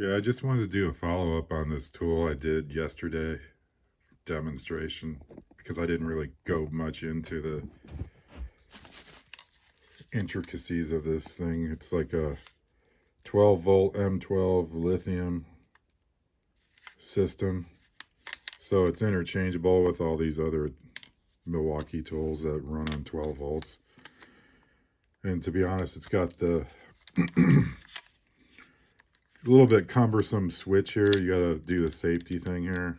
Yeah, I just wanted to do a follow-up on this tool I did yesterday demonstration because I didn't really go much into the intricacies of this thing. It's like a 12 volt M12 lithium system. So it's interchangeable with all these other Milwaukee tools that run on 12 volts. And to be honest, it's got the a little bit cumbersome switch here. You gotta do the safety thing here.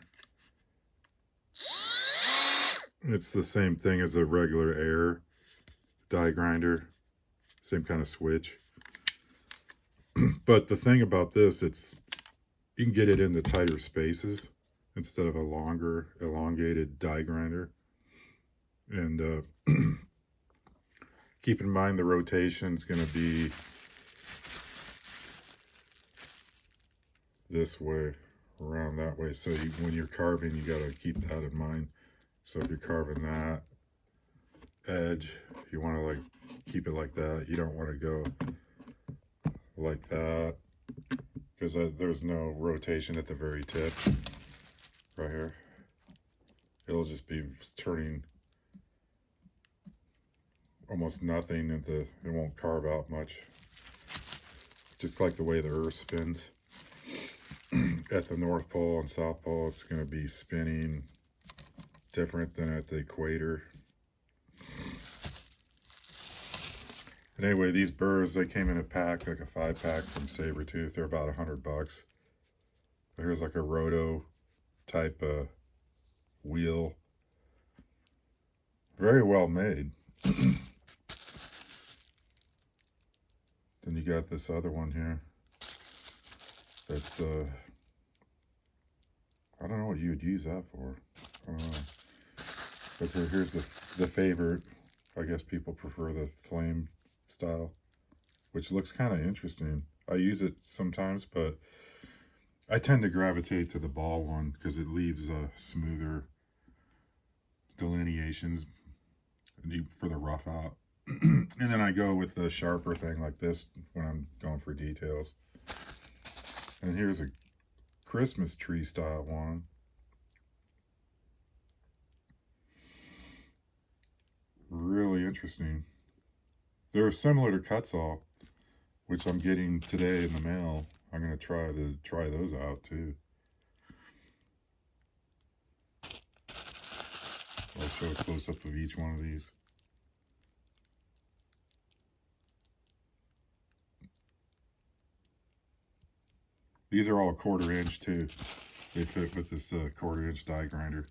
It's the same thing as a regular air die grinder. Same kind of switch. But the thing about this, you can get it into tighter spaces instead of a longer, elongated die grinder. And keep in mind the rotation is going to be this way, around that way. So when you're carving, you got to keep that in mind. So if you're carving that edge, you want to like keep it like that. You don't want to go like that because there's no rotation at the very tip right here. It'll just be turning almost nothing, and it won't carve out much, just like the way the earth spins. At the North Pole and South Pole, it's going to be spinning different than at the equator. And anyway, these burrs, they came in a pack, like a 5-pack from Saburrtooth. They're about $100. But here's like a roto type wheel. Very well made. Then you got this other one here. That's I don't know what you would use that for. I don't know. But here's the favorite. I guess people prefer the flame style, which looks kind of interesting. I use it sometimes, but I tend to gravitate to the ball one because it leaves smoother delineations for the rough out. And then I go with the sharper thing like this when I'm going for details. And here's a Christmas tree style one. Really interesting. They're similar to Kutzall, which I'm getting today in the mail. I'm going to try those out too. I'll show a close-up of each one of these. These are all 1/4 inch too. They fit with this 1/4 inch die grinder.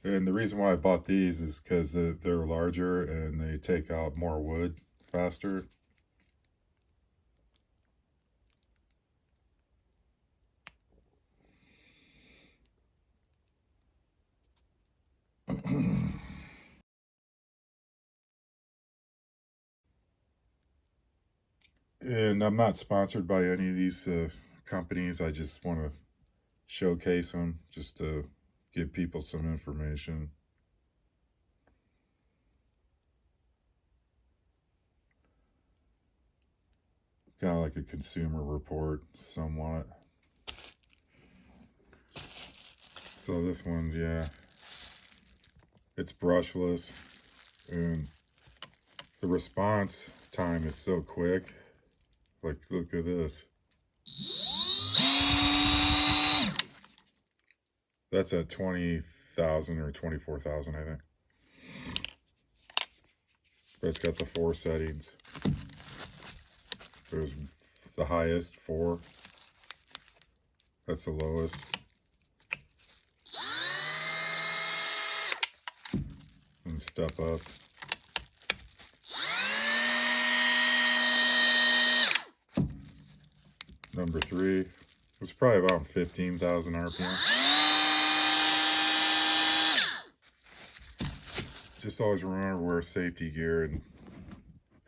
And the reason why I bought these is because they're larger and they take out more wood faster. And I'm not sponsored by any of these companies. I just want to showcase them just to give people some information. Kind of like a consumer report somewhat. So this one, yeah, it's brushless, and the response time is so quick. Like, look at this. That's at 20,000 or 24,000, I think. But it's got the 4 settings. There's the highest, 4. That's the lowest. And step up. Number 3. It's probably about 15,000 RPM. Just always remember to wear safety gear and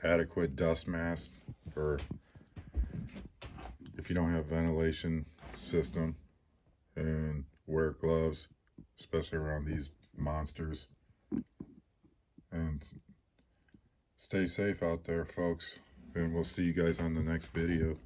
adequate dust mask, or if you don't have ventilation system, and wear gloves, especially around these monsters. And stay safe out there, folks, and we'll see you guys on the next video.